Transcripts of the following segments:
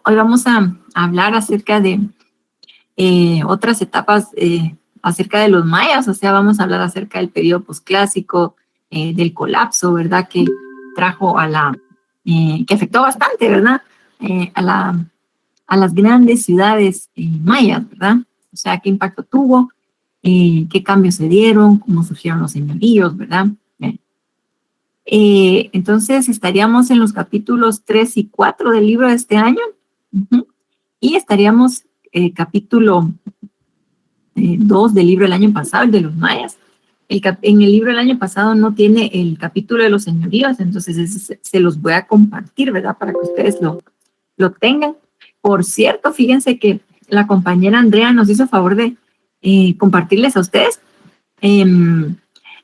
Hoy vamos a hablar acerca de otras etapas acerca de los mayas, o sea, vamos a hablar acerca del periodo posclásico, del colapso, ¿verdad? Que trajo que afectó bastante, ¿verdad? A las grandes ciudades mayas, ¿verdad? O sea, qué impacto tuvo, qué cambios se dieron, cómo surgieron los señoríos, ¿verdad? Entonces estaríamos en los capítulos 3 y 4 del libro de este año. Y estaríamos capítulo 2 del libro del año pasado, el de los mayas. En el libro del año pasado no tiene el capítulo de los señoríos, entonces se los voy a compartir, ¿verdad? Para que ustedes lo tengan. Por cierto, fíjense que la compañera Andrea nos hizo favor de compartirles a ustedes el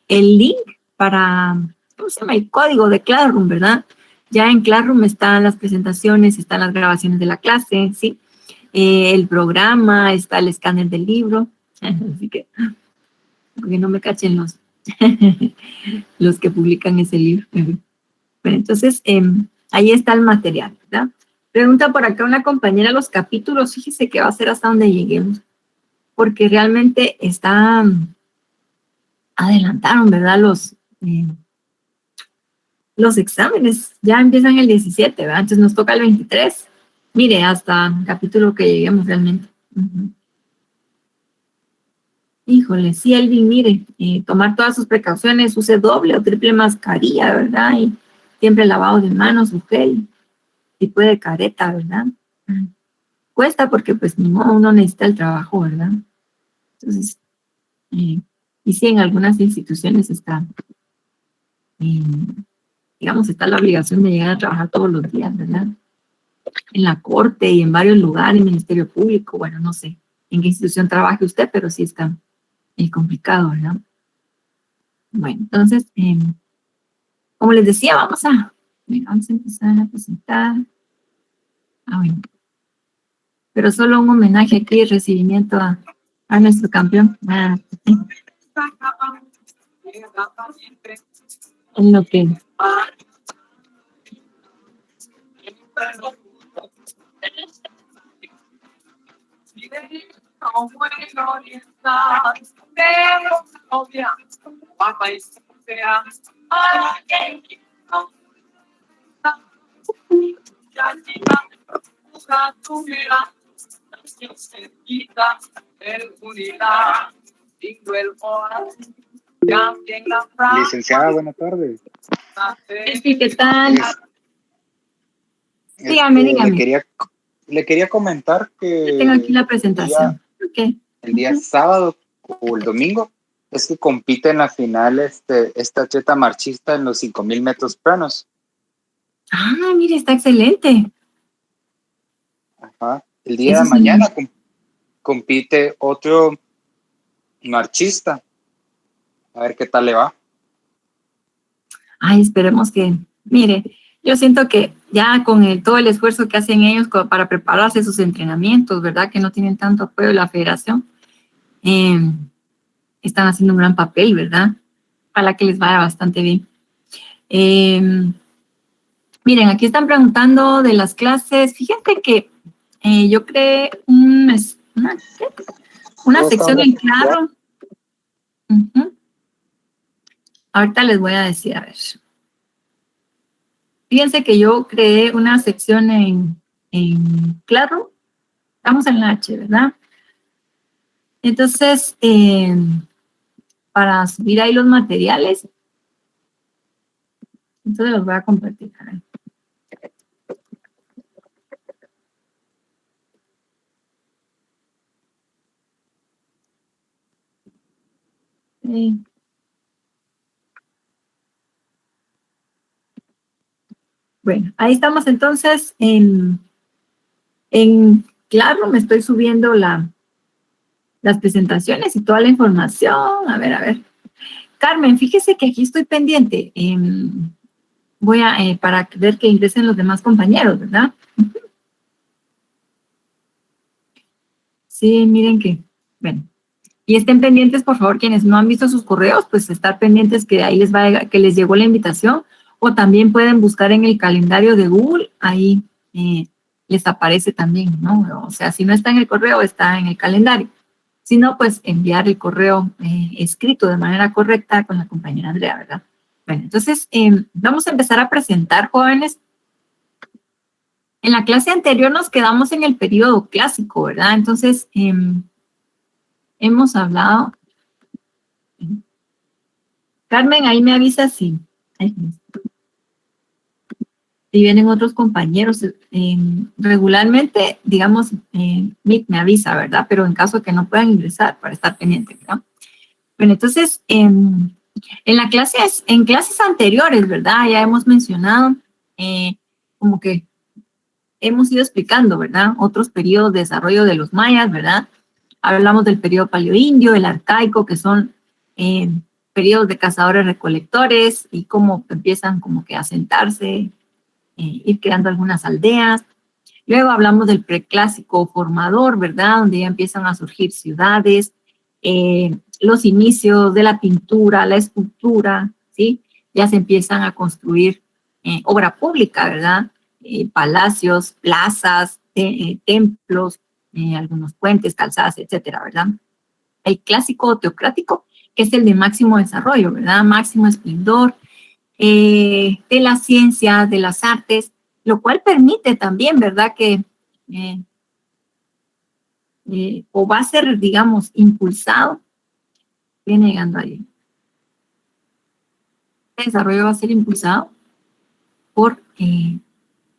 link para, ¿cómo se llama? El código de Classroom, ¿verdad? Ya en Classroom están las presentaciones, están las grabaciones de la clase, ¿sí? El programa, está el escáner del libro. Así que, porque no me cachen los que publican ese libro. Bueno, entonces, ahí está el material, ¿verdad? Pregunta por acá una compañera los capítulos, fíjese que va a ser hasta donde lleguemos, porque realmente adelantaron, ¿verdad? Los exámenes ya empiezan el 17, ¿verdad? Entonces nos toca el 23. Mire, hasta el capítulo que lleguemos realmente. Híjole, sí, Elvin, mire, tomar todas sus precauciones, use doble o triple mascarilla, ¿verdad? Y siempre lavado de manos, su gel, tipo de careta, ¿verdad? Cuesta porque pues ni modo, uno necesita el trabajo, ¿verdad? Entonces, y sí, en algunas instituciones está, digamos, está la obligación de llegar a trabajar todos los días, ¿verdad? En la corte y en varios lugares, Ministerio Público, bueno, no sé en qué institución trabaje usted, pero sí está complicado, ¿verdad? Bueno, entonces, como les decía, vamos a empezar a presentar. Bueno, pero solo un homenaje aquí, recibimiento a nuestro campeón. En lo que... Licenciada, buenas tardes. Sí, ¿qué tal? Dígame. Le quería comentar que Yo tengo aquí la presentación. El día sábado o el domingo es que compite en la final esta cheta marchista en los 5,000 metros planos. Ah, mire, está excelente. Ajá. El día de mañana compite otro marchista. A ver qué tal le va. Ay, esperemos que, mire, yo siento que ya con todo el esfuerzo que hacen ellos para prepararse sus entrenamientos, ¿verdad? Que no tienen tanto apoyo de la federación, están haciendo un gran papel, ¿verdad? Para que les vaya bastante bien. Miren, aquí están preguntando de las clases. Fíjate que yo creé una sección en Claro. Ahorita les voy a decir, a ver. Fíjense que yo creé una sección en Claro. Estamos en la H, ¿verdad? Entonces, para subir ahí los materiales, entonces los voy a compartir. A ver. Sí. Bueno, ahí estamos entonces en Claro, me estoy subiendo las presentaciones y toda la información. A ver. Carmen, fíjese que aquí estoy pendiente. Voy para ver que ingresen los demás compañeros, ¿verdad? Sí, miren que, bueno. Y estén pendientes, por favor, quienes no han visto sus correos, pues estar pendientes que ahí que les llegó la invitación, o también pueden buscar en el calendario de Google, ahí les aparece también, ¿no? O sea, si no está en el correo, está en el calendario. Si no, pues enviar el correo escrito de manera correcta con la compañera Andrea, ¿verdad? Bueno, entonces vamos a empezar a presentar, jóvenes. En la clase anterior nos quedamos en el periodo clásico, ¿verdad? Entonces, hemos hablado. Carmen, ahí me avisa si vienen otros compañeros. Regularmente, digamos, Mick me avisa, ¿verdad? Pero en caso de que no puedan ingresar, para estar pendiente, ¿verdad? Bueno, entonces, en clases anteriores, ¿verdad? Ya hemos mencionado como que hemos ido explicando, ¿verdad? Otros periodos de desarrollo de los mayas, ¿verdad? Hablamos del periodo paleoindio, el arcaico, que son periodos de cazadores-recolectores y cómo empiezan como que a asentarse, ir creando algunas aldeas. Luego hablamos del preclásico formador, ¿verdad? Donde ya empiezan a surgir ciudades, los inicios de la pintura, la escultura, ¿sí? Ya se empiezan a construir obra pública, ¿verdad? Palacios, plazas, templos, algunos puentes, calzadas, etcétera, ¿verdad? El clásico teocrático, que es el de máximo desarrollo, ¿verdad? Máximo esplendor de la ciencia, de las artes, lo cual permite también, ¿verdad? Que o va a ser, digamos, impulsado, viene llegando ahí. El desarrollo va a ser impulsado por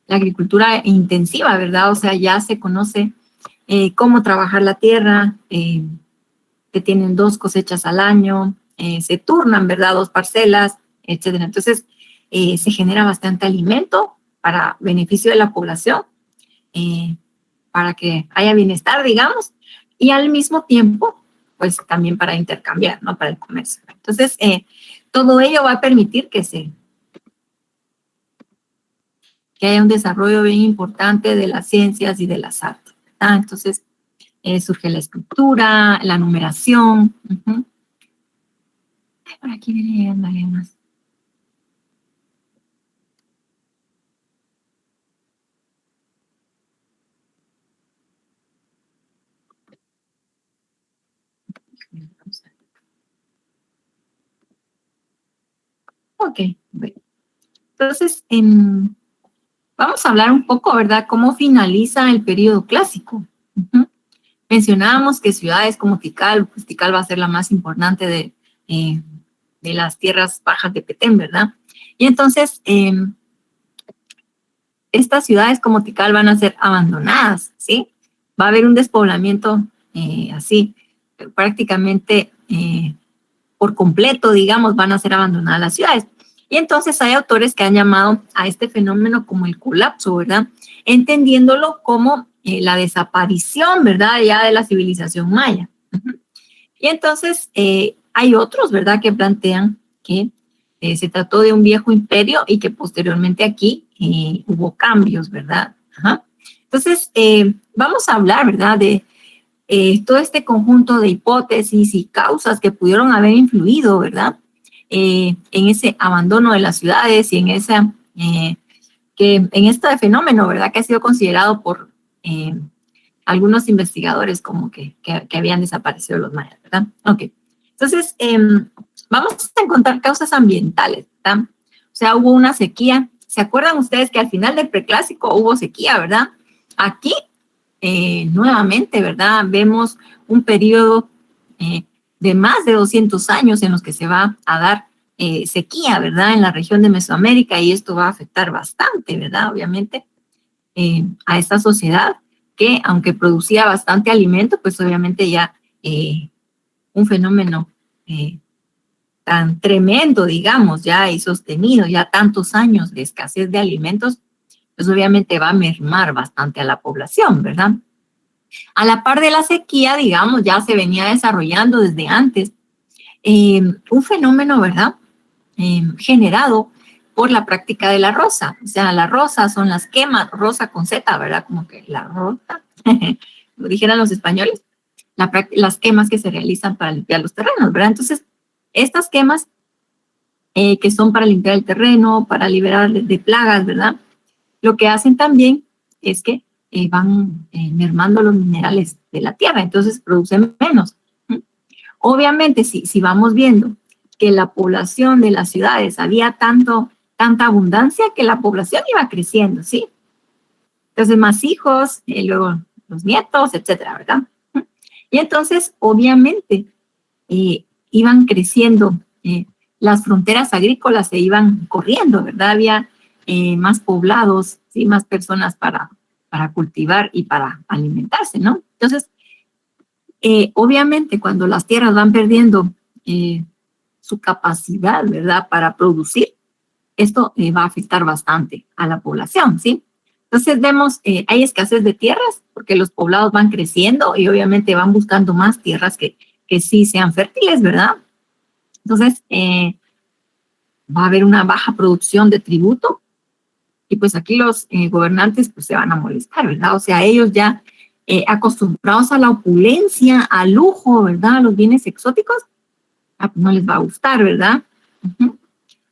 la agricultura intensiva, ¿verdad? O sea, ya se conoce cómo trabajar la tierra, que tienen 2 cosechas al año, se turnan, ¿verdad? 2 parcelas, etcétera. Entonces, se genera bastante alimento para beneficio de la población, para que haya bienestar, digamos, y al mismo tiempo, pues también para intercambiar, ¿no? Para el comercio. Entonces, todo ello va a permitir que haya un desarrollo bien importante de las ciencias y de las artes, ¿verdad? Entonces, surge la escritura, la numeración. Por aquí viene llegando alguien más. Ok, bueno. Entonces, vamos a hablar un poco, ¿verdad?, cómo finaliza el periodo clásico. Mencionábamos que ciudades como Tikal, pues Tikal va a ser la más importante de las tierras bajas de Petén, ¿verdad? Y entonces, estas ciudades como Tikal van a ser abandonadas, ¿sí? Va a haber un despoblamiento así, prácticamente por completo, digamos, van a ser abandonadas las ciudades. Y entonces hay autores que han llamado a este fenómeno como el colapso, ¿verdad? Entendiéndolo como la desaparición, ¿verdad? Ya de la civilización maya. Y entonces hay otros, ¿verdad?, que plantean que se trató de un viejo imperio y que posteriormente aquí hubo cambios, ¿verdad? Entonces, vamos a hablar, ¿verdad?, de todo este conjunto de hipótesis y causas que pudieron haber influido, ¿verdad?, en ese abandono de las ciudades y en este fenómeno, ¿verdad?, que ha sido considerado por algunos investigadores como que habían desaparecido los mayas, ¿verdad? Ok. Entonces, vamos a encontrar causas ambientales, ¿verdad? O sea, hubo una sequía. ¿Se acuerdan ustedes que al final del preclásico hubo sequía, verdad? Aquí, nuevamente, ¿verdad?, vemos un periodo de más de 200 años en los que se va a dar sequía, ¿verdad?, en la región de Mesoamérica, y esto va a afectar bastante, ¿verdad?, obviamente, a esta sociedad que, aunque producía bastante alimento, pues obviamente ya un fenómeno tan tremendo, digamos, ya y sostenido, ya tantos años de escasez de alimentos, pues obviamente va a mermar bastante a la población, ¿verdad? A la par de la sequía, digamos, ya se venía desarrollando desde antes un fenómeno, ¿verdad?, generado por la práctica de la roza. O sea, la roza son las quemas, roza con Z, ¿verdad? Como que la roza, lo dijeran los españoles, las quemas que se realizan para limpiar los terrenos, ¿verdad? Entonces, estas quemas que son para limpiar el terreno, para liberar de plagas, ¿verdad?, lo que hacen también es que van mermando los minerales de la tierra, entonces producen menos. Obviamente, si vamos viendo que la población de las ciudades había tanta abundancia que la población iba creciendo, ¿sí? Entonces, más hijos, luego los nietos, etcétera, ¿verdad? Y entonces, obviamente, iban creciendo, las fronteras agrícolas se iban corriendo, ¿verdad? Había más poblados, ¿sí? Más personas para cultivar y para alimentarse, ¿no? Entonces, obviamente, cuando las tierras van perdiendo su capacidad, ¿verdad? Para producir, esto va a afectar bastante a la población, ¿sí? Entonces vemos, hay escasez de tierras porque los poblados van creciendo y obviamente van buscando más tierras que sí sean fértiles, ¿verdad? Entonces va a haber una baja producción de tributo y pues aquí los gobernantes pues se van a molestar, ¿verdad? O sea, ellos ya acostumbrados a la opulencia, al lujo, ¿verdad? A los bienes exóticos, pues no les va a gustar, ¿verdad?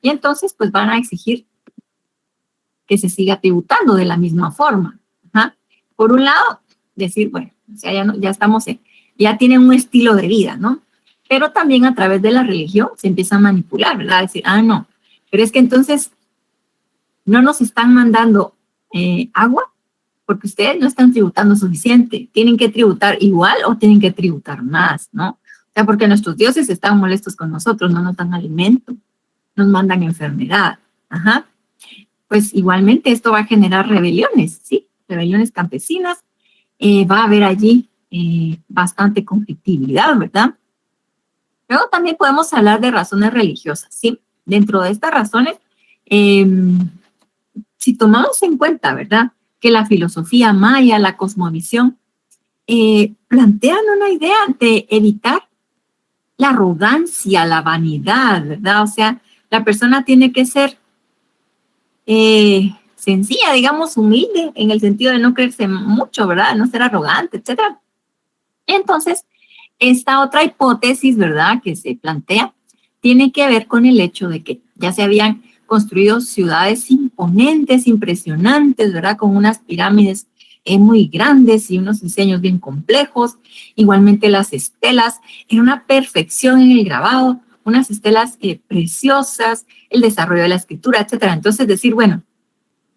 Y entonces pues van a exigir que se siga tributando de la misma forma. ¿Ah? Por un lado, decir, bueno, o sea, ya estamos, ya tienen un estilo de vida, ¿no? Pero también a través de la religión se empieza a manipular, ¿verdad? Decir, no, pero es que entonces no nos están mandando agua porque ustedes no están tributando suficiente. Tienen que tributar igual o tienen que tributar más, ¿no? O sea, porque nuestros dioses están molestos con nosotros, no nos dan alimento, nos mandan enfermedad. Ajá. Pues igualmente esto va a generar rebeliones, ¿sí? Rebeliones campesinas. Va a haber allí bastante conflictividad, ¿verdad? Luego también podemos hablar de razones religiosas, ¿sí? Dentro de estas razones, si tomamos en cuenta, ¿verdad? Que la filosofía maya, la cosmovisión, plantean una idea de evitar la arrogancia, la vanidad, ¿verdad? O sea, la persona tiene que ser sencilla, digamos, humilde, en el sentido de no creerse mucho, ¿verdad? No ser arrogante, etc. Entonces, esta otra hipótesis, ¿verdad?, que se plantea, tiene que ver con el hecho de que ya se habían construido ciudades imponentes, impresionantes, ¿verdad?, con unas pirámides muy grandes y unos diseños bien complejos. Igualmente las estelas, en una perfección en el grabado, unas estelas preciosas, el desarrollo de la escritura, etcétera. Entonces decir, bueno,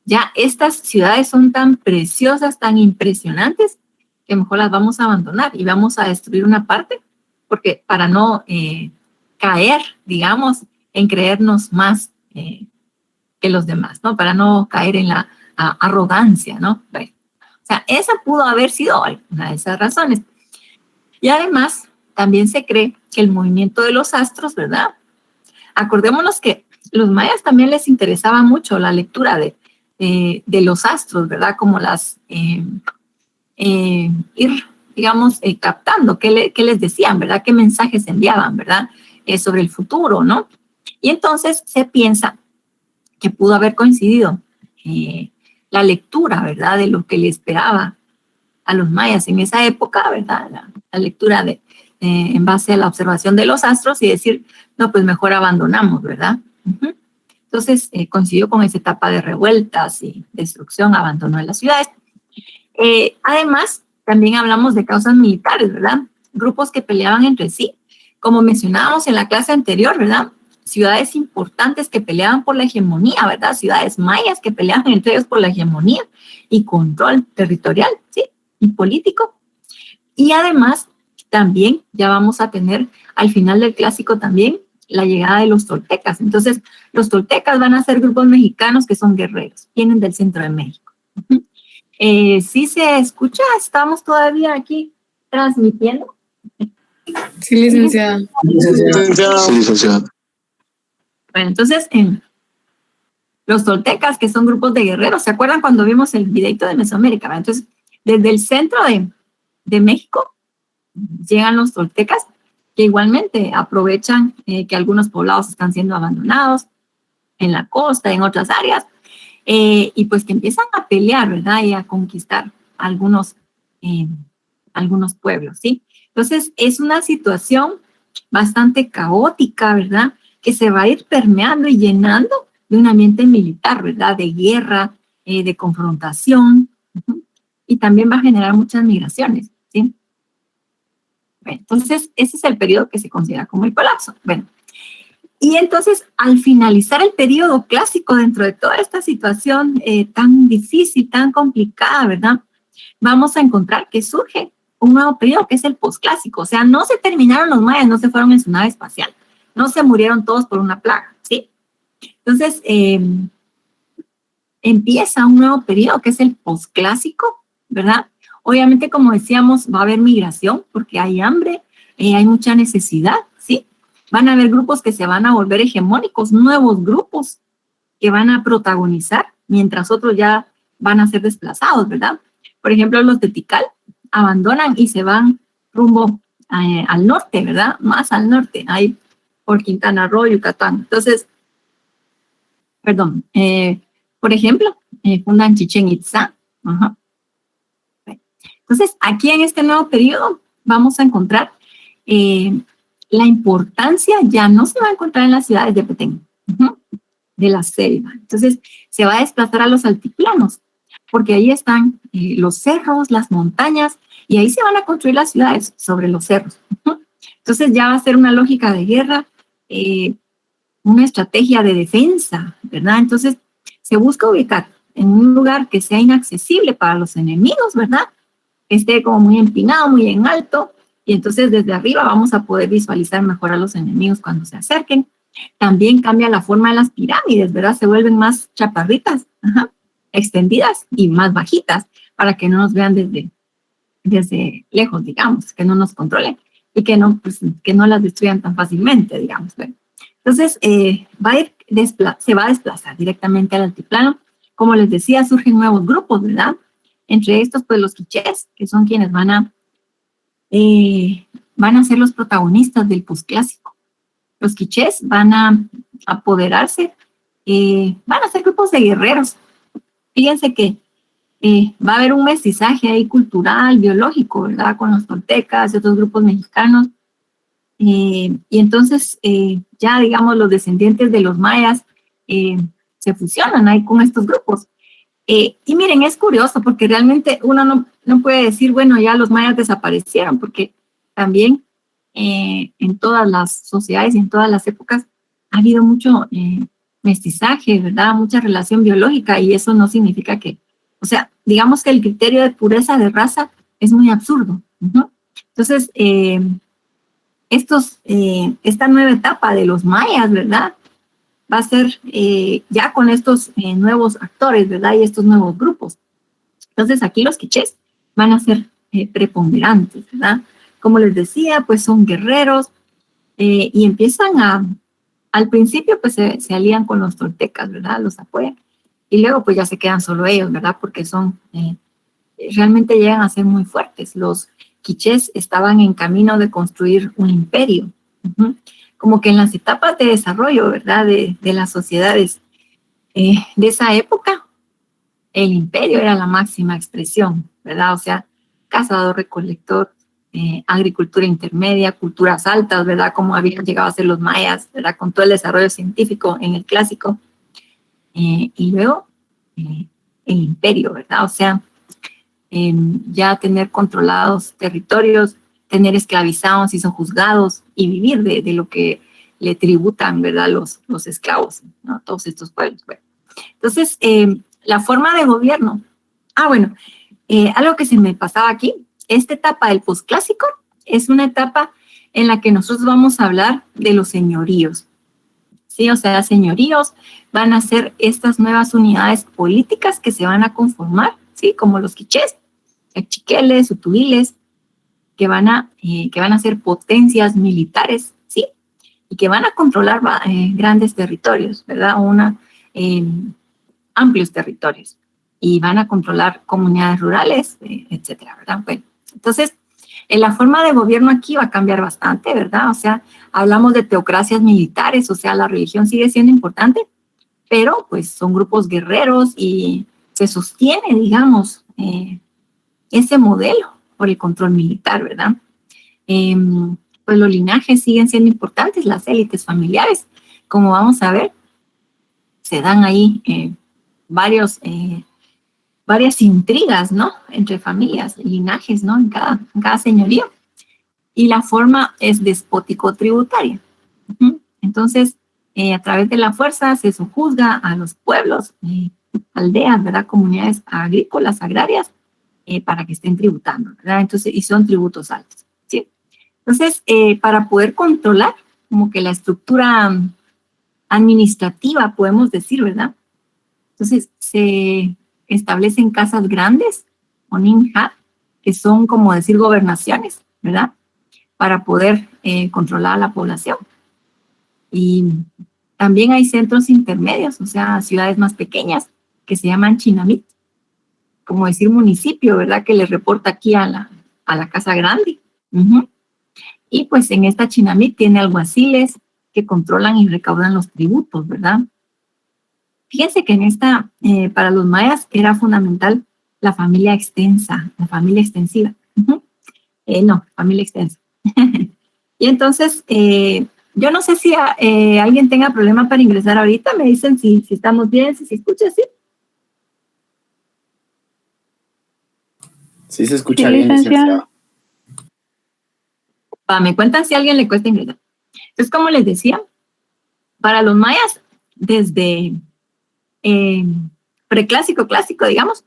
ya estas ciudades son tan preciosas, tan impresionantes, que mejor las vamos a abandonar y vamos a destruir una parte, porque para no caer, digamos, en creernos más que los demás, ¿no? Para no caer en la arrogancia, ¿no? Bueno, o sea, esa pudo haber sido una de esas razones. Y además, también se cree que el movimiento de los astros, ¿verdad? Acordémonos que los mayas también les interesaba mucho la lectura de los astros, ¿verdad? Como las ir, digamos, captando qué les decían, ¿verdad? Qué mensajes enviaban, ¿verdad? Sobre el futuro, ¿no? Y entonces se piensa que pudo haber coincidido la lectura, ¿verdad? De lo que le esperaba a los mayas en esa época, ¿verdad? La lectura en base a la observación de los astros y decir, no, pues mejor abandonamos, ¿verdad? Entonces coincidió con esa etapa de revueltas y destrucción, abandono de las ciudades. Además, también hablamos de causas militares, ¿verdad? Grupos que peleaban entre sí, como mencionábamos en la clase anterior, ¿verdad? Ciudades importantes que peleaban por la hegemonía, ¿verdad? Ciudades mayas que peleaban entre ellos por la hegemonía y control territorial, ¿sí? Y político. Y además, también ya vamos a tener al final del clásico también la llegada de los toltecas. Entonces, los toltecas van a ser grupos mexicanos que son guerreros, vienen del centro de México. ¿Sí se escucha? ¿Estamos todavía aquí transmitiendo? Sí, licenciada. Sí, licenciada. Bueno, entonces, los toltecas, que son grupos de guerreros, ¿se acuerdan cuando vimos el videito de Mesoamérica? ¿Verdad? Entonces, desde el centro de México llegan los toltecas, que igualmente aprovechan que algunos poblados están siendo abandonados en la costa, en otras áreas, y pues que empiezan a pelear, ¿verdad? Y a conquistar algunos pueblos, ¿sí? Entonces, es una situación bastante caótica, ¿verdad? Que se va a ir permeando y llenando de un ambiente militar, ¿verdad? De guerra, de confrontación. y también va a generar muchas migraciones, ¿sí? Bueno, entonces, ese es el periodo que se considera como el colapso. Bueno, y entonces, al finalizar el periodo clásico dentro de toda esta situación tan difícil, tan complicada, ¿verdad? Vamos a encontrar que surge un nuevo periodo que es el posclásico. O sea, no se terminaron los mayas, no se fueron en su nave espacial, no se murieron todos por una plaga, ¿sí? Entonces, empieza un nuevo periodo que es el posclásico, ¿verdad? Obviamente, como decíamos, va a haber migración porque hay hambre, hay mucha necesidad, ¿sí? Van a haber grupos que se van a volver hegemónicos, nuevos grupos que van a protagonizar, mientras otros ya van a ser desplazados, ¿verdad? Por ejemplo, los de Tikal abandonan y se van rumbo al norte, ¿verdad? Más al norte, ahí por Quintana Roo, Yucatán. Entonces, perdón, por ejemplo, fundan Chichén Itzá. Ajá. Entonces, aquí en este nuevo periodo vamos a encontrar la importancia, ya no se va a encontrar en las ciudades de Petén, de la selva. Entonces, se va a desplazar a los altiplanos, porque ahí están los cerros, las montañas, y ahí se van a construir las ciudades sobre los cerros. Entonces, ya va a ser una lógica de guerra, una estrategia de defensa, ¿verdad? Entonces, se busca ubicar en un lugar que sea inaccesible para los enemigos, ¿verdad? Que esté como muy empinado, muy en alto, y entonces desde arriba vamos a poder visualizar mejor a los enemigos cuando se acerquen. También cambia la forma de las pirámides, ¿verdad? Se vuelven más chaparritas, extendidas y más bajitas, para que no nos vean desde lejos, digamos, que no nos controlen y que no, pues, que no las destruyan tan fácilmente, digamos. Entonces, se va a desplazar directamente al altiplano. Como les decía, surgen nuevos grupos, ¿verdad? Entre estos, pues los quichés, que son quienes van a ser los protagonistas del posclásico. Los quichés van a apoderarse, van a ser grupos de guerreros. Fíjense que va a haber un mestizaje ahí cultural, biológico, ¿verdad? Con los toltecas y otros grupos mexicanos. Y entonces ya, digamos, los descendientes de los mayas se fusionan ahí con estos grupos. Y miren, es curioso porque realmente uno no puede decir, bueno, ya los mayas desaparecieron, porque también en todas las sociedades y en todas las épocas ha habido mucho mestizaje, ¿verdad? Mucha relación biológica, y eso no significa que, o sea, digamos que el criterio de pureza de raza es muy absurdo, ¿no? Entonces, esta nueva etapa de los mayas, ¿verdad? Va a ser ya con estos nuevos actores, ¿verdad? Y estos nuevos grupos. Entonces, aquí los quichés van a ser preponderantes, ¿verdad? Como les decía, pues son guerreros y empiezan al principio, pues se alían con los toltecas, ¿verdad? Los apoyan. Y luego, pues ya se quedan solo ellos, ¿verdad? Porque realmente llegan a ser muy fuertes. Los quichés estaban en camino de construir un imperio. Como que en las etapas de desarrollo, ¿verdad? De las sociedades de esa época, el imperio era la máxima expresión, ¿verdad? O sea, cazador, recolector, agricultura intermedia, culturas altas, ¿verdad? Como habían llegado a ser los mayas, ¿verdad? Con todo el desarrollo científico en el clásico. Y luego, el imperio, ¿verdad? O sea, ya tener controlados territorios, tener esclavizados y son juzgados y vivir de lo que le tributan, ¿verdad? Los esclavos, ¿no? Todos estos pueblos. Bueno. Entonces, la forma de gobierno. Bueno, algo que se me pasaba aquí, esta etapa del posclásico es una etapa en la que nosotros vamos a hablar de los señoríos. Sí, o sea, señoríos van a ser estas nuevas unidades políticas que se van a conformar, ¿sí? Como los quichés, chiqueles, utuiles, que van a ser potencias militares, ¿sí? Y que van a controlar grandes territorios, ¿verdad? Amplios territorios. Y van a controlar comunidades rurales, etcétera, ¿verdad? Bueno, entonces, la forma de gobierno aquí va a cambiar bastante, ¿verdad? O sea, hablamos de teocracias militares, o sea, la religión sigue siendo importante, pero pues son grupos guerreros y se sostiene, digamos, ese modelo por el control militar, ¿verdad? Pues los linajes siguen siendo importantes, las élites familiares, como vamos a ver, se dan ahí varios varias intrigas, ¿no? Entre familias, linajes, ¿no? En cada señorío. Y la forma es despótico-tributaria. Entonces, a través de la fuerza se sojuzga a los pueblos, aldeas, ¿verdad? Comunidades agrícolas, agrarias, para que estén tributando, ¿verdad? Entonces, y son tributos altos, ¿sí? Entonces, para poder controlar como que la estructura administrativa, podemos decir, ¿verdad? Entonces, se establecen casas grandes, o ninja, que son como decir gobernaciones, ¿verdad? Para poder controlar a la población. Y también hay centros intermedios, o sea, ciudades más pequeñas, que se llaman chinamit, como decir municipio, ¿verdad? Que le reporta aquí a la casa grande. Y pues en esta chinamit tiene alguaciles que controlan y recaudan los tributos, ¿verdad? Fíjense que en esta, para los mayas era fundamental la familia extensa, la familia extensiva. No, familia extensa. Y entonces, yo no sé si alguien tenga problema para ingresar ahorita. Me dicen si estamos bien, si se escucha así. Sí, se escucha bien, licenciada. Me cuentan si a alguien le cuesta ingresar. Entonces, como les decía, para los mayas, desde preclásico, clásico, digamos,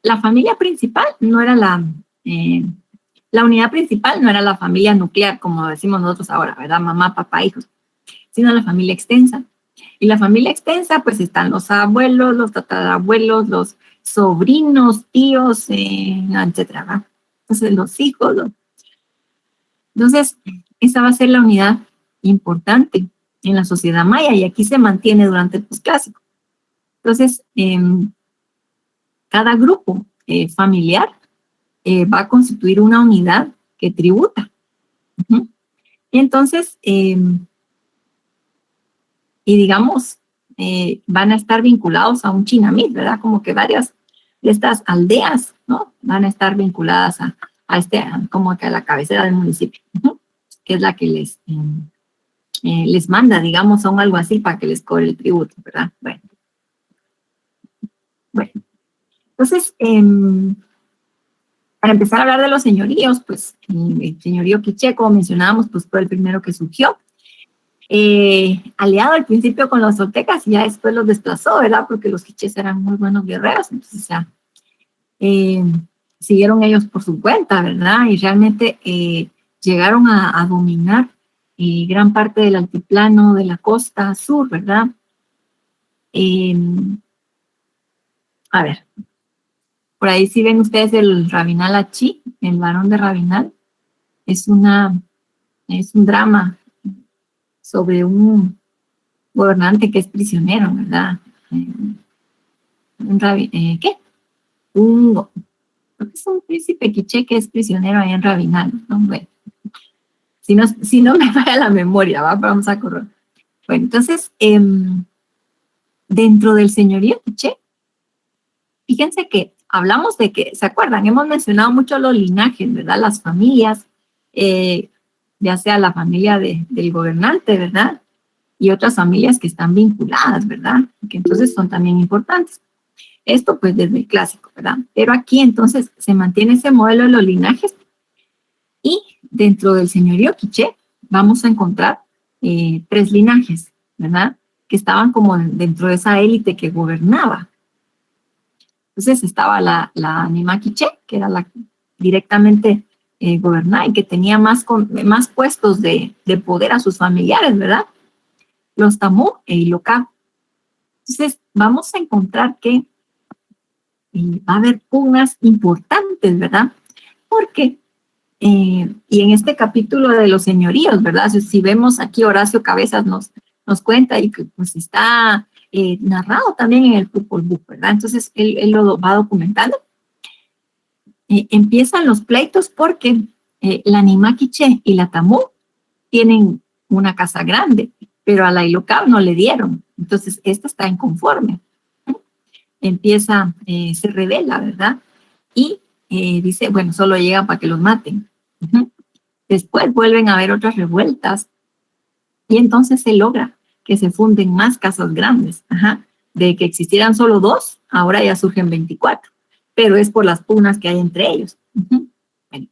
la familia principal no era la unidad principal no era la familia nuclear, como decimos nosotros ahora, ¿verdad? Mamá, papá, hijos, sino la familia extensa. Y la familia extensa, pues están los abuelos, los tatarabuelos, los sobrinos, tíos, etcétera, ¿verdad? Entonces, los hijos. Entonces, esa va a ser la unidad importante en la sociedad maya y aquí se mantiene durante el posclásico. Entonces, cada grupo familiar va a constituir una unidad que tributa. Y entonces, y digamos, van a estar vinculados a un chinamit, ¿verdad? Como que varias de estas aldeas, ¿no? Van a estar vinculadas a como que a la cabecera del municipio, que es la que les manda, digamos, a un alguacil para que les cobre el tributo, ¿verdad? Bueno. Entonces, para empezar a hablar de los señoríos, pues el señorío quiché, como mencionábamos, pues fue el primero que surgió, aliado al principio con los toltecas y ya después los desplazó, ¿verdad? Porque los quichés eran muy buenos guerreros, entonces ya siguieron ellos por su cuenta, ¿verdad? Y realmente llegaron a dominar gran parte del altiplano de la costa sur, ¿verdad? A ver, por ahí si ven ustedes el Rabinal Achí, el varón de Rabinal, es un drama sobre un gobernante que es prisionero, ¿verdad? ¿Qué? Creo que es un príncipe quiché que es prisionero ahí en Rabinal, ¿no? Bueno, si no me falla la memoria, ¿va? Vamos a correr. Bueno, entonces, dentro del señorío quiché, fíjense que hablamos de que, ¿se acuerdan? Hemos mencionado mucho los linajes, ¿verdad? Las familias, ya sea la familia del gobernante, ¿verdad? Y otras familias que están vinculadas, ¿verdad? Que entonces son también importantes. Esto pues desde el clásico, ¿verdad? Pero aquí entonces se mantiene ese modelo de los linajes y dentro del señorío quiché vamos a encontrar 3 linajes, ¿verdad? Que estaban como dentro de esa élite que gobernaba. Entonces estaba la Nima quiché, que era la directamente gobernada y que tenía más puestos de poder a sus familiares, ¿verdad? Los tamú e ilocá. Entonces vamos a encontrar que va a haber pugnas importantes, ¿verdad? Porque, y en este capítulo de los señoríos, ¿verdad? Si vemos aquí Horacio Cabezas nos cuenta y que pues está narrado también en el Popol Vuh, ¿verdad? Entonces él lo va documentando. Empiezan los pleitos porque la Nima quiché y la Tamú tienen una casa grande, pero a la Ilocab no le dieron. Entonces esta está inconforme. Empieza, se revela, ¿verdad? Y dice, bueno, solo llegan para que los maten. Después vuelven a haber otras revueltas y entonces se logra que se funden más casas grandes. De que existieran solo 2, ahora ya surgen 24. pero es por las pugnas que hay entre ellos. Bueno,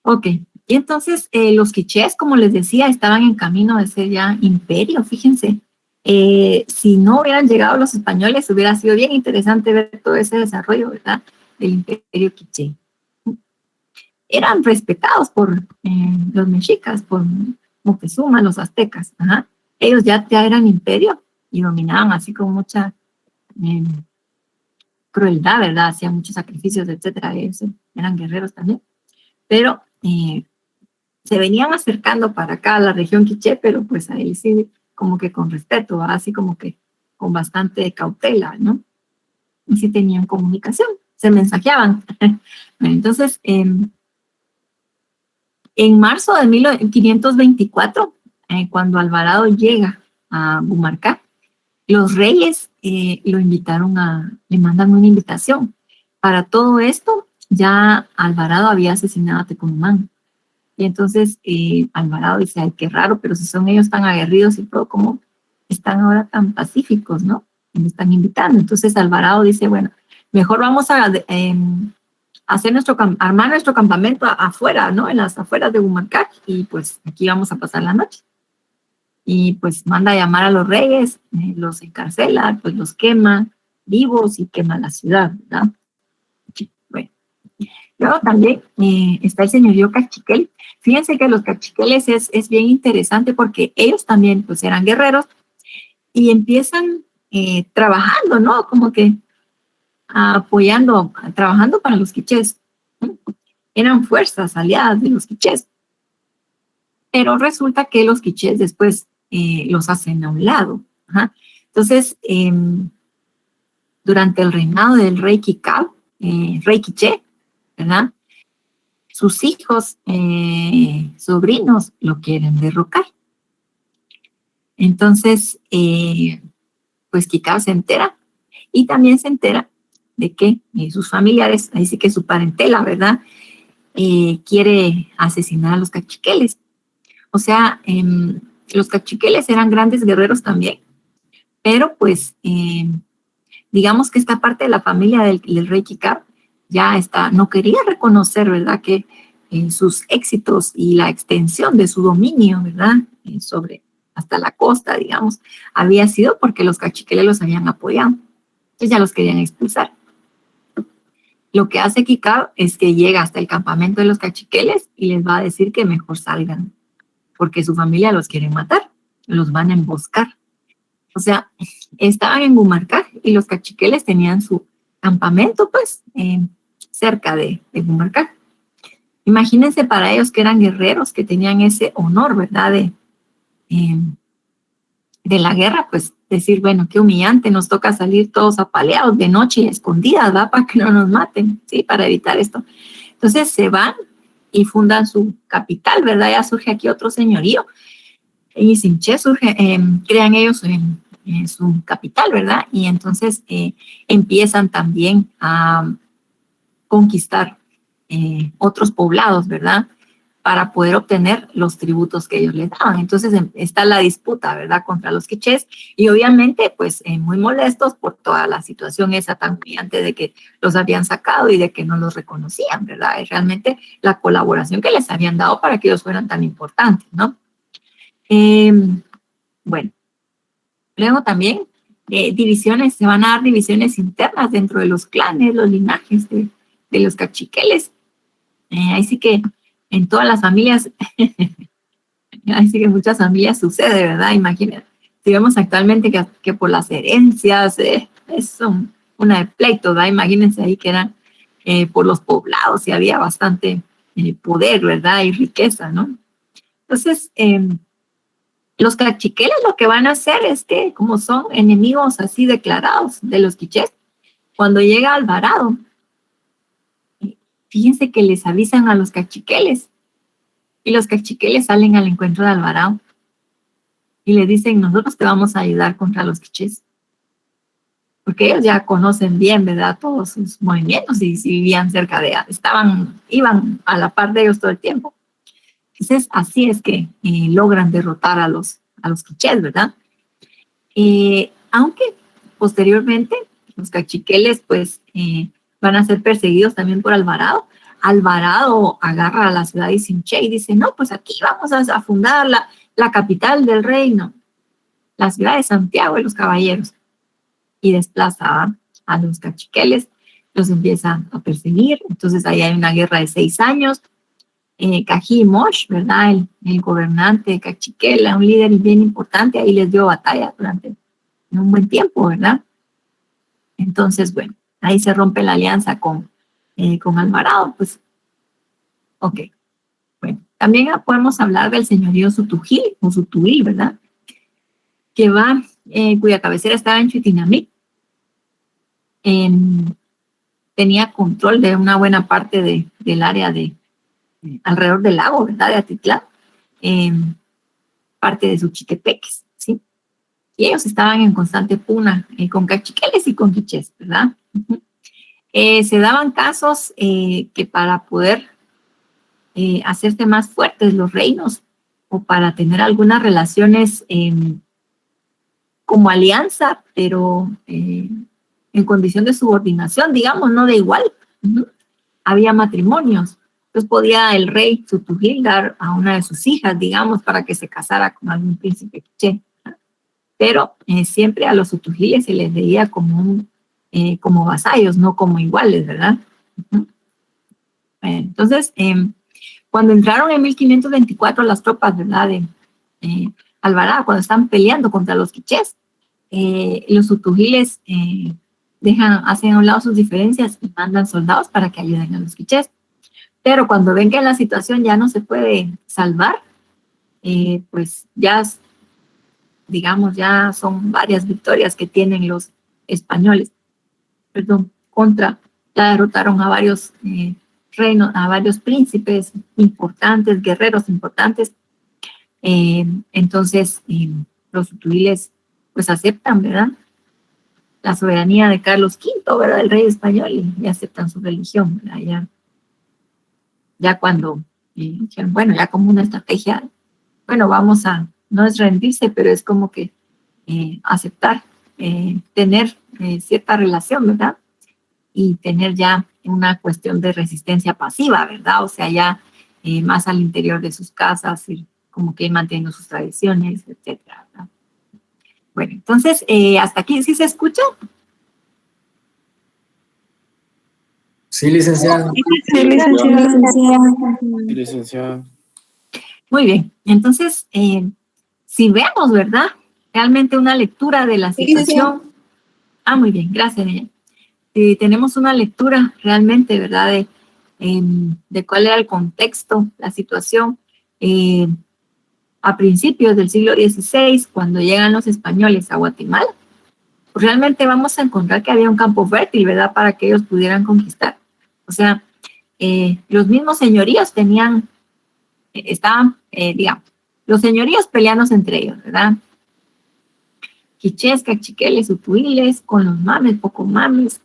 ok. Y entonces los quichés, como les decía, estaban en camino de ser ya imperio, fíjense. Si no hubieran llegado los españoles, hubiera sido bien interesante ver todo ese desarrollo, ¿verdad?, del imperio quiché. Eran respetados por los mexicas, por Moctezuma, los aztecas. Ajá. Ellos ya eran imperio y dominaban así con mucha crueldad, ¿verdad? Hacían muchos sacrificios, etcétera. Ellos eran guerreros también. Pero se venían acercando para acá a la región quiché, pero pues ahí sí, como que con respeto, ¿verdad? Así como que con bastante cautela, ¿no? Y sí tenían comunicación, se mensajeaban. Entonces, en marzo de 1524, cuando Alvarado llega a Bumarcá, los reyes lo invitaron le mandan una invitación. Para todo esto, ya Alvarado había asesinado a Tecumán. Y entonces Alvarado dice, ay, qué raro, pero si son ellos tan aguerridos y todo, ¿cómo están ahora tan pacíficos, no? Y me están invitando. Entonces Alvarado dice, bueno, mejor vamos a hacer armar nuestro campamento afuera, ¿no? En las afueras de Bumarcá, y pues aquí vamos a pasar la noche. Y pues manda a llamar a los reyes, los encarcela, pues los quema vivos y quema la ciudad, ¿verdad? Bueno. Luego también está el señorío Cachiquel. Fíjense que los cachiqueles es bien interesante porque ellos también pues eran guerreros y empiezan trabajando, ¿no? Como que trabajando para los quichés. Eran fuerzas aliadas de los quichés. Pero resulta que los quichés después los hacen a un lado. Ajá. Entonces, durante el reinado del rey Kikau, rey quiché, ¿verdad?, sus hijos, sobrinos, lo quieren derrocar. Entonces, pues Kikau se entera, y también se entera de que sus familiares, ahí sí que su parentela, ¿verdad?, quiere asesinar a los cachiqueles. O sea, los cachiqueles eran grandes guerreros también, pero pues digamos que esta parte de la familia del rey Kikau ya no quería reconocer, ¿verdad?, que sus éxitos y la extensión de su dominio, ¿verdad?, sobre hasta la costa, digamos, había sido porque los cachiqueles los habían apoyado. Entonces ya los querían expulsar. Lo que hace Kikau es que llega hasta el campamento de los cachiqueles y les va a decir que mejor salgan, porque su familia los quiere matar, los van a emboscar. O sea, estaban en Bumarcá y los cachiqueles tenían su campamento, pues, cerca de Bumarcá. Imagínense para ellos que eran guerreros, que tenían ese honor, ¿verdad?, de la guerra, pues decir, bueno, qué humillante, nos toca salir todos apaleados de noche y escondidas, ¿verdad?, para que no nos maten, ¿sí?, para evitar esto. Entonces se van y fundan su capital, ¿verdad? Ya surge aquí otro señorío. Y Sinché crean ellos su capital, ¿verdad? Y entonces empiezan también a conquistar otros poblados, ¿verdad?, para poder obtener los tributos que ellos les daban. Entonces está la disputa, ¿verdad?, contra los quichés, y obviamente pues muy molestos por toda la situación esa tan humillante de que los habían sacado y de que no los reconocían, ¿verdad? Es realmente la colaboración que les habían dado para que ellos fueran tan importantes, ¿no? Bueno, luego también se van a dar divisiones internas dentro de los clanes, los linajes de los cachiqueles. Ahí sí que en todas las familias, ahí sí que en muchas familias sucede, ¿verdad? Imagínense, si vemos actualmente que por las herencias es una de pleito, ¿verdad? Imagínense ahí que eran por los poblados y había bastante poder, ¿verdad?, y riqueza, ¿no? Entonces, los cachiqueles lo que van a hacer es que, como son enemigos así declarados de los quichés, cuando llega Alvarado, fíjense que les avisan a los cachiqueles, y los cachiqueles salen al encuentro de Alvarado y le dicen, nosotros te vamos a ayudar contra los quichés, porque ellos ya conocen bien, ¿verdad?, todos sus movimientos, y si vivían cerca de ellos, iban a la par de ellos todo el tiempo. Entonces, así es que logran derrotar a los quichés, ¿verdad? Aunque posteriormente los cachiqueles, pues, van a ser perseguidos también por Alvarado. Alvarado agarra a la ciudad de Sinché y dice, no, pues aquí vamos a fundar la capital del reino, la ciudad de Santiago de los Caballeros, y desplaza a los cachiqueles, los empiezan a perseguir. Entonces ahí hay una guerra de 6 años. Cají Mosh, ¿verdad? El gobernante de Cachiquela, un líder bien importante, ahí les dio batalla durante un buen tiempo, ¿verdad? Entonces, bueno, ahí se rompe la alianza con Alvarado, pues, ok. Bueno, también podemos hablar del señorío Sutujil, o Sutuil, ¿verdad? Que va, cuya cabecera estaba en Chutinamí. Tenía control de una buena parte del área alrededor del lago, ¿verdad? De Atitlán, parte de Suchitepeques, ¿sí? Y ellos estaban en constante pugna con cachiqueles y con quichés, ¿verdad? Se daban casos que para poder hacerse más fuertes los reinos o para tener algunas relaciones como alianza, pero en condición de subordinación, digamos, no de igual. Había matrimonios. Entonces podía el rey Sutujil dar a una de sus hijas, digamos, para que se casara con algún príncipe quiché. Pero siempre a los Sutujiles se les veía como vasallos, no como iguales, ¿verdad? Entonces, cuando entraron en 1524 las tropas, ¿verdad? De Alvarado, cuando están peleando contra los quichés, los Sutujiles hacen a un lado sus diferencias y mandan soldados para que ayuden a los quichés. Pero cuando ven que la situación ya no se puede salvar, pues ya, digamos, ya son varias victorias que tienen los españoles, ya derrotaron a varios reinos, a varios príncipes importantes, guerreros importantes. Entonces, los Sutuiles, pues aceptan, ¿verdad? La soberanía de Carlos V, ¿verdad? El rey español, y aceptan su religión, ¿verdad? Ya cuando dijeron, bueno, ya como una estrategia, bueno, no es rendirse, pero es como que aceptar, tener cierta relación, ¿verdad? Y tener ya una cuestión de resistencia pasiva, ¿verdad? O sea, ya más al interior de sus casas, y como que manteniendo sus tradiciones, etcétera, ¿verdad? Bueno, entonces, hasta aquí, ¿sí se escucha? Sí, licenciada. Sí, licenciada. Sí, licenciada. Muy bien, entonces, si vemos, ¿verdad? Realmente una lectura de la situación. Muy bien, gracias, niña. Si tenemos una lectura realmente, ¿verdad? De cuál era el contexto, la situación, a principios del siglo XVI, cuando llegan los españoles a Guatemala, pues realmente vamos a encontrar que había un campo fértil, ¿verdad? Para que ellos pudieran conquistar. O sea, los mismos señoríos digamos, los señoríos peleándose entre ellos, ¿verdad? Quichés, cachiqueles, utuiles, con los mames, poco mames.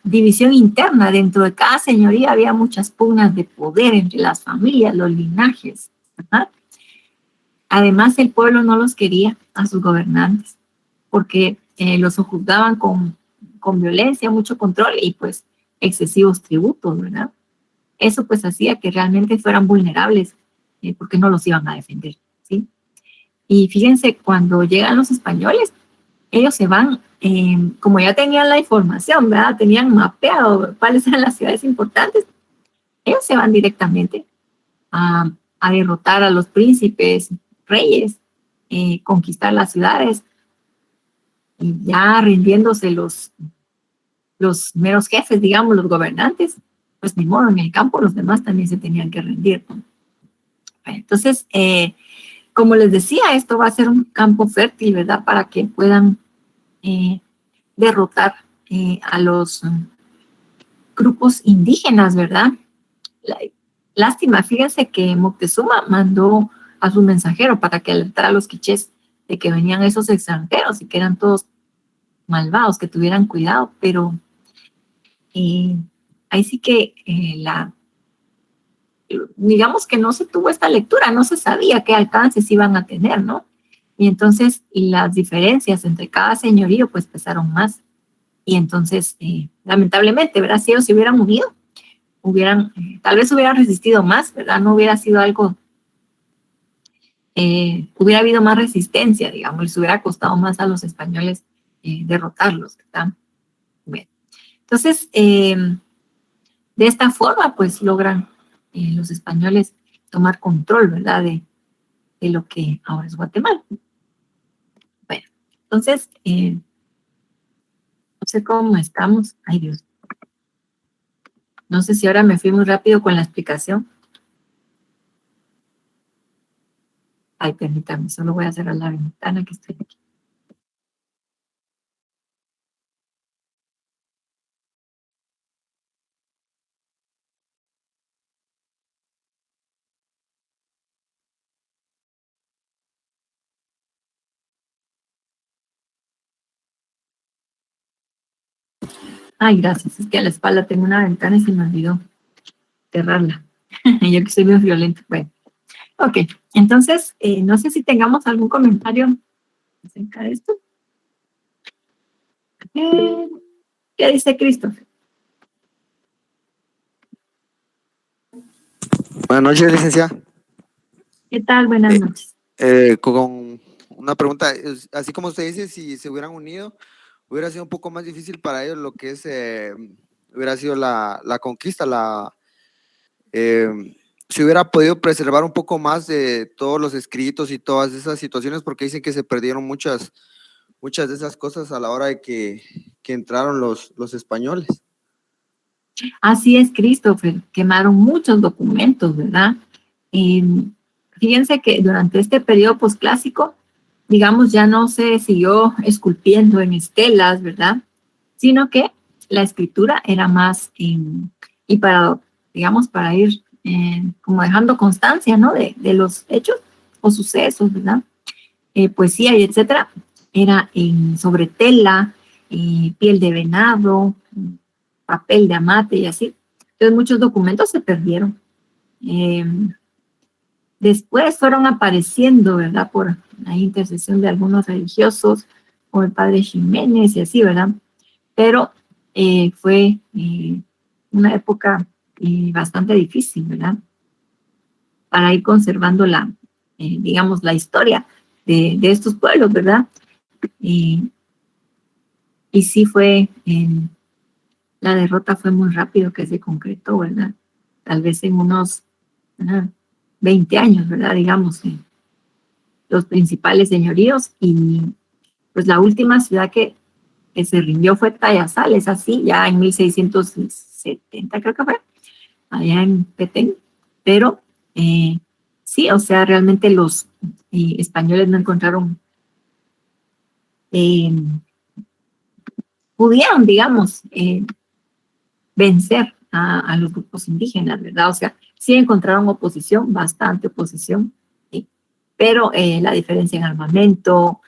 División interna. Dentro de cada señoría había muchas pugnas de poder entre las familias, los linajes, ¿verdad? Además, el pueblo no los quería a sus gobernantes porque los juzgaban con violencia, mucho control y pues excesivos tributos, ¿verdad? Eso pues hacía que realmente fueran vulnerables porque no los iban a defender, ¿sí? Y fíjense, cuando llegan los españoles, ellos se van, como ya tenían la información, ¿verdad? Tenían mapeado cuáles eran las ciudades importantes, ellos se van directamente a derrotar a los príncipes, reyes, conquistar las ciudades, y ya rindiéndose los meros jefes, digamos, los gobernantes, pues ni modo, en el campo los demás también se tenían que rendir, ¿no? Entonces, como les decía, esto va a ser un campo fértil, ¿verdad? Para que puedan derrotar a los grupos indígenas, ¿verdad? Lástima, fíjense que Moctezuma mandó a su mensajero para que alertara a los quichés de que venían esos extranjeros y que eran todos malvados, que tuvieran cuidado, pero ahí sí que digamos que no se tuvo esta lectura, no se sabía qué alcances iban a tener, ¿no? Y entonces las diferencias entre cada señorío pues pesaron más Y entonces, lamentablemente, ¿verdad? Si ellos se hubieran unido, tal vez hubieran resistido más, ¿verdad? No hubiera sido algo, hubiera habido más resistencia, digamos, les hubiera costado más a los españoles derrotarlos, ¿verdad? Bien. Entonces, de esta forma, pues logran los españoles tomar control, ¿verdad? De lo que ahora es Guatemala. Bueno, entonces, no sé cómo estamos. Ay, Dios. No sé si ahora me fui muy rápido con la explicación. Ay, permítame, solo voy a cerrar la ventana que estoy aquí. Ay, gracias. Es que a la espalda tengo una ventana y se me olvidó cerrarla. Yo que soy muy violenta. Bueno, ok. Entonces, no sé si tengamos algún comentario acerca de esto. ¿Qué dice Christopher? Buenas noches, licenciada. ¿Qué tal? Buenas noches. Con una pregunta, así como usted dice, si se hubieran unido, hubiera sido un poco más difícil para ellos lo que es, hubiera sido la conquista, se hubiera podido preservar un poco más de todos los escritos y todas esas situaciones, porque dicen que se perdieron muchas de esas cosas a la hora de que entraron los españoles. Así es, Christopher. Quemaron muchos documentos, ¿verdad? Fíjense que durante este periodo posclásico, digamos, ya no se siguió esculpiendo en estelas, ¿verdad? Sino que la escritura era más, y para, digamos, para ir como dejando constancia, ¿no? De los hechos o sucesos, ¿verdad? Poesía y etcétera, era sobre tela, piel de venado, papel de amate y así. Entonces muchos documentos se perdieron. Después fueron apareciendo, ¿verdad? Por la intercesión de algunos religiosos, como el padre Jiménez y así, ¿verdad? Pero fue una época bastante difícil, ¿verdad? Para ir conservando digamos, la historia de estos pueblos, ¿verdad? Y sí fue, la derrota fue muy rápido que se concretó, ¿verdad? Tal vez en unos 20 años, ¿verdad? Digamos, los principales señoríos y pues la última ciudad que se rindió fue Tayasal, así, ya en 1670 creo que fue, allá en Petén, pero sí, o sea, realmente los españoles no encontraron, pudieron, digamos, vencer a los grupos indígenas, ¿verdad? O sea, sí encontraron oposición, bastante oposición, ¿sí? Pero la diferencia en armamento,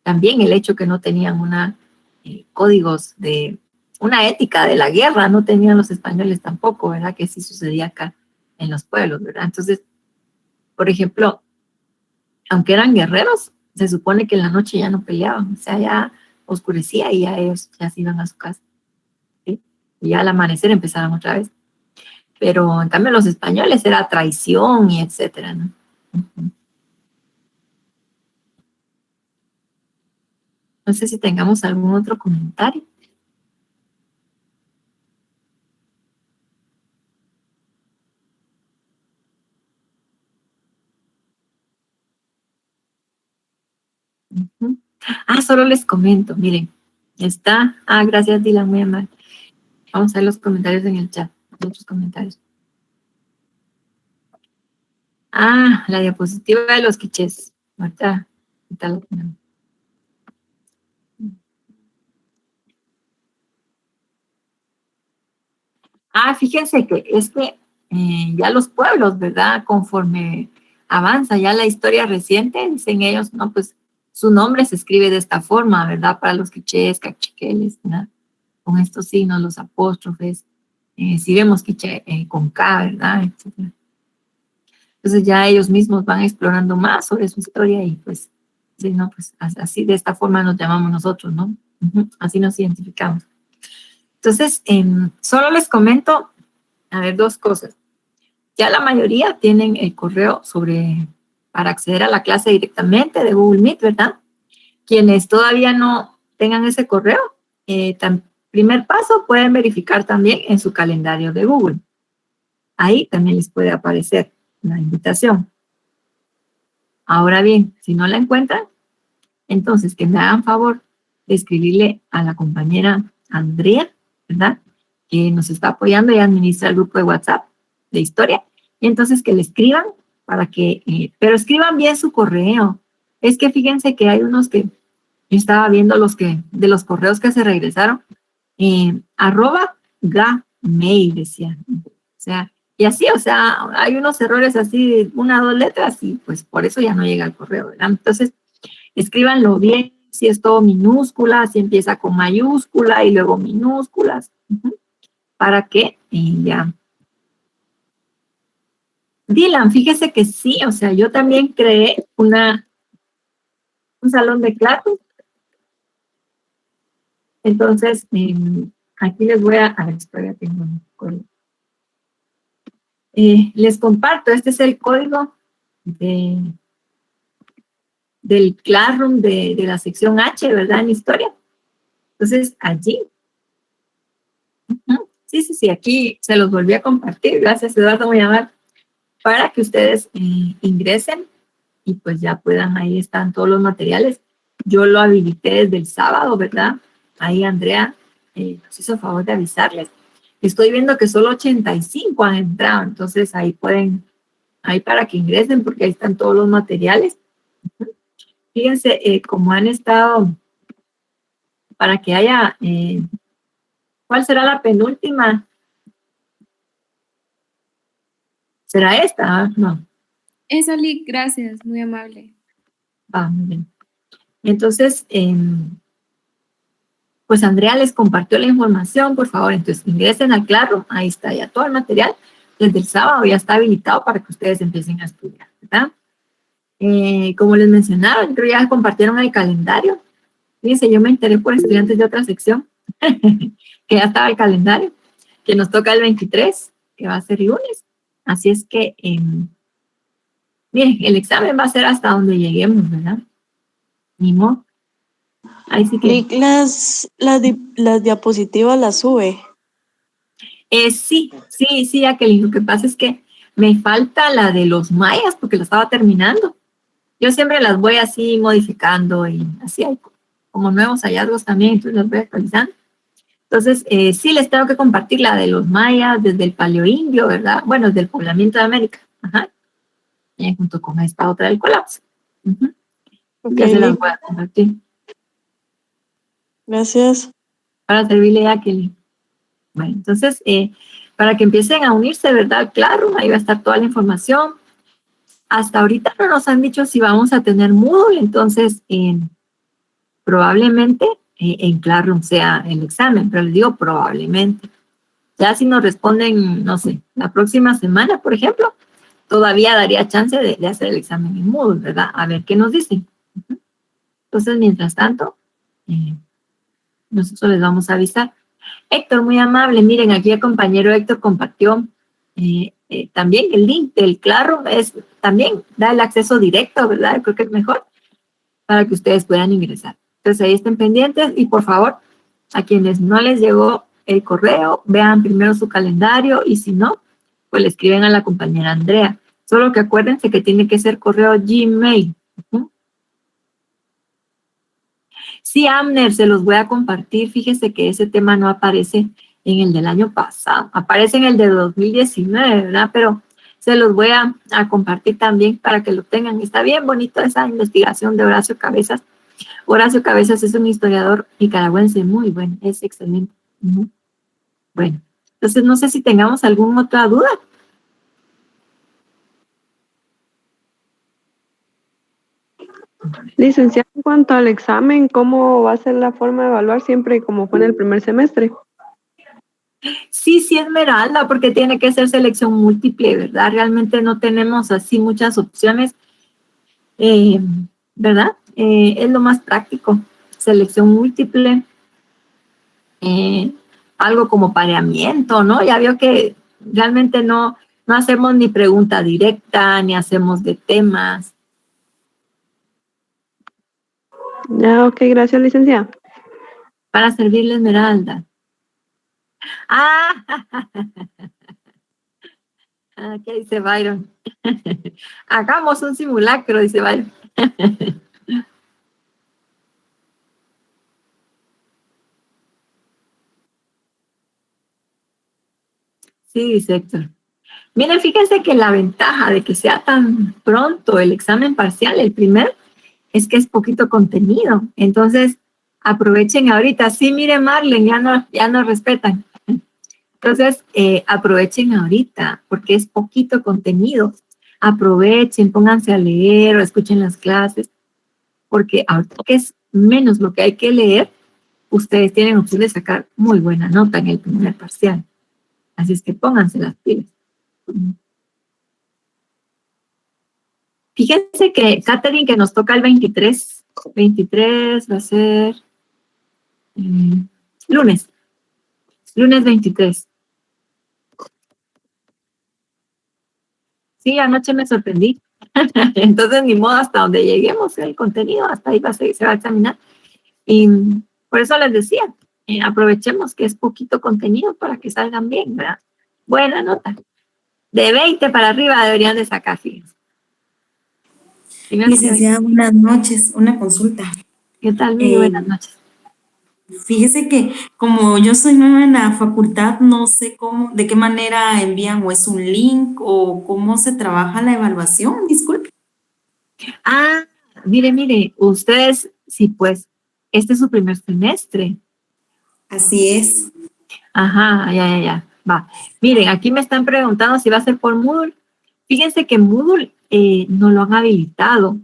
también el hecho que no tenían códigos una ética de la guerra, no tenían los españoles tampoco, ¿verdad? Que sí sucedía acá en los pueblos, ¿verdad? Entonces, por ejemplo, aunque eran guerreros, se supone que en la noche ya no peleaban, o sea, ya oscurecía y ya ellos ya se iban a su casa, ¿sí? Y ya al amanecer empezaban otra vez. Pero en cambio los españoles era traición y etcétera, ¿no? Uh-huh. No sé si tengamos algún otro comentario. Uh-huh. Solo les comento, miren, gracias Dylan, muy amable. Vamos a ver los comentarios en el chat, los otros comentarios. La diapositiva de los quichés. Ahorita lo tenemos. Fíjense que es que ya los pueblos, ¿verdad? Conforme avanza ya la historia reciente, dicen ellos, no, pues su nombre se escribe de esta forma, ¿verdad? Para los quichés, cachiqueles, ¿verdad? Con estos signos, los apóstrofes, si vemos quiché con K, ¿verdad? Etcétera. Entonces ya ellos mismos van explorando más sobre su historia y pues, sí, no, pues así de esta forma nos llamamos nosotros, ¿no? Así nos identificamos. Entonces, solo les comento, a ver, 2 cosas. Ya la mayoría tienen el correo para acceder a la clase directamente de Google Meet, ¿verdad? Quienes todavía no tengan ese correo, primer paso, pueden verificar también en su calendario de Google. Ahí también les puede aparecer la invitación. Ahora bien, si no la encuentran, entonces que me hagan favor de escribirle a la compañera Andrea, ¿verdad? Que nos está apoyando y administra el grupo de WhatsApp de historia. Y entonces que le escriban pero escriban bien su correo. Es que fíjense que hay unos que yo estaba viendo de los correos que se regresaron, @gmail decían. O sea, y así, o sea, hay unos errores así de 1 o 2 letras y pues por eso ya no llega el correo, ¿verdad? Entonces, escríbanlo bien, si es todo minúscula, si empieza con mayúscula y luego minúsculas, para que ya. Dylan, fíjese que sí, o sea, yo también creé un salón de clases. Entonces, aquí les voy a ver, espera, tengo un código. Les comparto, este es el código del Classroom de la sección H, ¿verdad? En historia. Entonces, allí. Sí, aquí se los volví a compartir. Gracias, Eduardo, voy a llamar para que ustedes ingresen y pues ya puedan, ahí están todos los materiales. Yo lo habilité desde el sábado, ¿verdad? Ahí Andrea nos hizo favor de avisarles. Estoy viendo que solo 85 han entrado, entonces ahí para que ingresen, porque ahí están todos los materiales. Fíjense cómo han estado, para que haya, ¿cuál será la penúltima? ¿Será esta? No. Esa, Lick, gracias, muy amable. Muy bien. Entonces, pues Andrea les compartió la información, por favor, entonces ingresen al Classroom, ahí está ya todo el material, desde el sábado ya está habilitado para que ustedes empiecen a estudiar, ¿verdad? Como les mencionaba, yo creo que ya compartieron el calendario. Fíjense, yo me enteré por estudiantes de otra sección, que ya estaba el calendario, que nos toca el 23, que va a ser lunes. Así es que, miren, el examen va a ser hasta donde lleguemos, ¿verdad? Ni modo. Ahí sí que... Lick, las diapositivas las sube. Sí, Jacqueline, lo que pasa es que me falta la de los mayas porque la estaba terminando. Yo siempre las voy así modificando y así hay como nuevos hallazgos también, entonces las voy actualizando. Entonces, sí les tengo que compartir la de los mayas desde el Paleoindio, ¿verdad? Bueno, desde el poblamiento de América. Ajá. Junto con esta otra del colapso. Ya se las voy a compartir. Gracias. Para servirle a Jacqueline. Bueno, entonces, para que empiecen a unirse, ¿verdad? Claro, ahí va a estar toda la información. Hasta ahorita no nos han dicho si vamos a tener Moodle, entonces probablemente en Classroom sea el examen, pero les digo probablemente. Ya si nos responden, no sé, la próxima semana, por ejemplo, todavía daría chance de hacer el examen en Moodle, ¿verdad? A ver qué nos dicen. Entonces, mientras tanto, nosotros les vamos a avisar. Héctor, muy amable, miren, aquí el compañero Héctor compartió también el link del Classroom, también da el acceso directo, ¿verdad? Creo que es mejor para que ustedes puedan ingresar. Entonces ahí estén pendientes y por favor, a quienes no les llegó el correo, vean primero su calendario y si no, pues le escriben a la compañera Andrea. Solo que acuérdense que tiene que ser correo Gmail. Sí, Amner, se los voy a compartir. Fíjese que ese tema no aparece en el del año pasado. Aparece en el de 2019, ¿verdad? Pero se los voy a compartir también para que lo tengan. Está bien bonito esa investigación de Horacio Cabezas. Horacio Cabezas es un historiador nicaragüense muy bueno, es excelente. Bueno, entonces no sé si tengamos alguna otra duda. Licenciada, en cuanto al examen, ¿cómo va a ser la forma de evaluar siempre como fue en el primer semestre? Sí, Esmeralda, porque tiene que ser selección múltiple, ¿verdad? Realmente no tenemos así muchas opciones, ¿verdad? Es lo más práctico, selección múltiple. algo como pareamiento, ¿no? Ya vio que realmente no hacemos ni pregunta directa, ni hacemos de temas. Ya, ok, gracias, licenciada. Para servirle, Esmeralda. ¿Qué dice Byron? Hagamos un simulacro, dice Byron. Sí, dice Héctor. Miren, fíjense que la ventaja de que sea tan pronto el examen parcial, el primer, es que es poquito contenido. Entonces, aprovechen ahorita. Sí, mire, Marlene, ya no respetan. Entonces, aprovechen ahorita, porque es poquito contenido. Aprovechen, pónganse a leer o escuchen las clases, porque ahorita que es menos lo que hay que leer, ustedes tienen opción de sacar muy buena nota en el primer parcial. Así es que pónganse las pilas. Fíjense que, Catherine, que nos toca el 23. 23 va a ser lunes 23. Sí, anoche me sorprendí. Entonces, ni modo, hasta donde lleguemos el contenido, hasta ahí se va a examinar. Y por eso les decía, aprovechemos que es poquito contenido para que salgan bien, ¿verdad? Buena nota. De 20 para arriba deberían de sacar, fíjense. Licenciada, buenas noches. Una consulta. ¿Qué tal? Muy buenas noches. Fíjese que como yo soy nueva en la facultad, no sé de qué manera envían, o es un link, o cómo se trabaja la evaluación, disculpe. Mire, ustedes, sí, pues, este es su primer semestre. Así es. Ajá, ya, va. Miren, aquí me están preguntando si va a ser por Moodle. Fíjense que Moodle no lo han habilitado.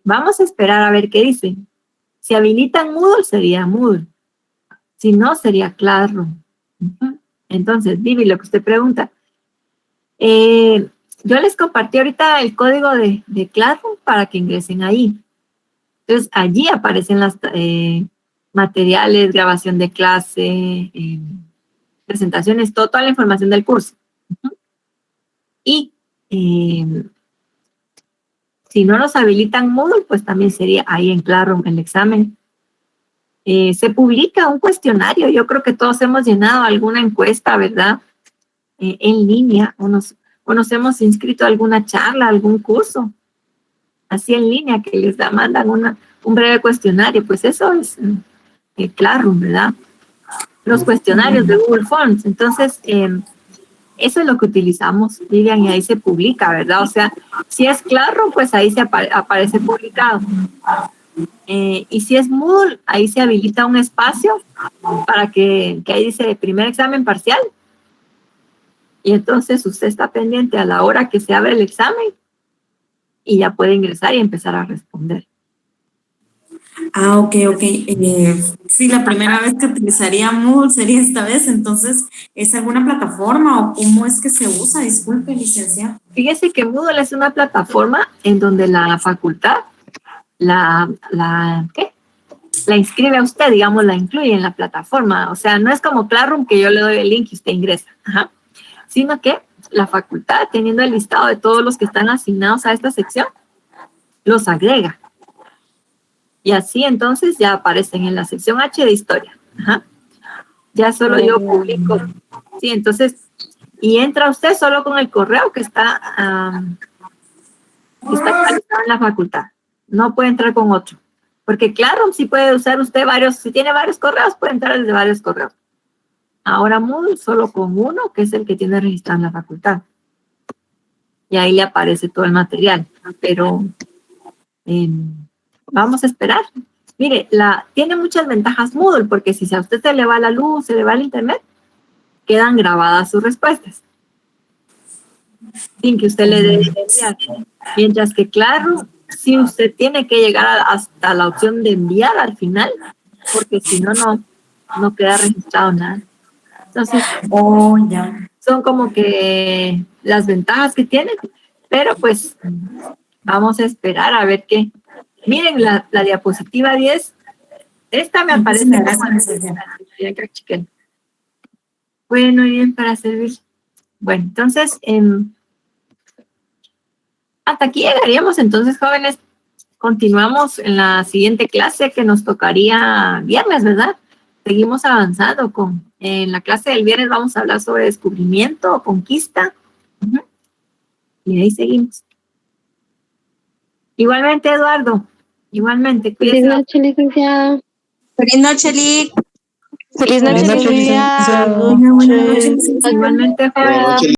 Vamos a esperar a ver qué dicen. Si habilitan Moodle, sería Moodle. Si no, sería Classroom. Entonces, Vivi, lo que usted pregunta. Yo les compartí ahorita el código de Classroom para que ingresen ahí. Entonces, allí aparecen las materiales, grabación de clase, presentaciones, toda la información del curso. Y si no nos habilitan Moodle, pues también sería ahí en Classroom el examen. Se publica un cuestionario. Yo creo que todos hemos llenado alguna encuesta, ¿verdad? En línea, o nos hemos inscrito a alguna charla, algún curso, así en línea, que les mandan un breve cuestionario. Pues eso es Classroom, ¿verdad? Los cuestionarios de Google Forms. Entonces, eso es lo que utilizamos, Vivian, y ahí se publica, ¿verdad? O sea, si es Classroom, pues ahí se aparece publicado. Y si es Moodle, ahí se habilita un espacio para que ahí dice primer examen parcial. Y entonces usted está pendiente a la hora que se abre el examen y ya puede ingresar y empezar a responder. Ok. Sí, la primera vez que utilizaría Moodle sería esta vez. Entonces, ¿es alguna plataforma o cómo es que se usa? Disculpe, licenciada. Fíjese que Moodle es una plataforma en donde la facultad la inscribe a usted, digamos, la incluye en la plataforma. O sea, no es como Classroom que yo le doy el link y usted ingresa. Sino que la facultad, teniendo el listado de todos los que están asignados a esta sección, los agrega. Y así entonces ya aparecen en la sección H de historia. Ya solo yo publico. Sí, entonces, y entra usted solo con el correo que está actualizado en la facultad. No puede entrar con otro. Porque claro, si puede usar usted si tiene varios correos, puede entrar desde varios correos. Ahora Moodle solo con uno, que es el que tiene registrado en la facultad. Y ahí le aparece todo el material. Pero vamos a esperar. Mire, tiene muchas ventajas Moodle, porque si a usted se le va la luz, se le va el internet, quedan grabadas sus respuestas, sin que usted le dé enviar. Mientras que claro, si usted tiene que llegar hasta la opción de enviar al final, porque si no, no queda registrado nada. Entonces, son como que las ventajas que tienen, pero pues vamos a esperar a ver qué. Miren, la diapositiva 10 Esta me aparece. Muchísimas gracias, licenciada. Ya que chequen. Bueno, y bien, para servir. Bueno, entonces, hasta aquí llegaríamos entonces, jóvenes. Continuamos en la siguiente clase que nos tocaría viernes, ¿verdad? Seguimos avanzando en la clase del viernes vamos a hablar sobre descubrimiento o conquista. Y ahí seguimos. Igualmente, Eduardo. Igualmente, Feliz cuídese. noche, licenciada. Feliz noche, Lick. Feliz noche, Buenas noches, licenciada. licenciado. Buenas noches. Igualmente, Buenas joven. noches.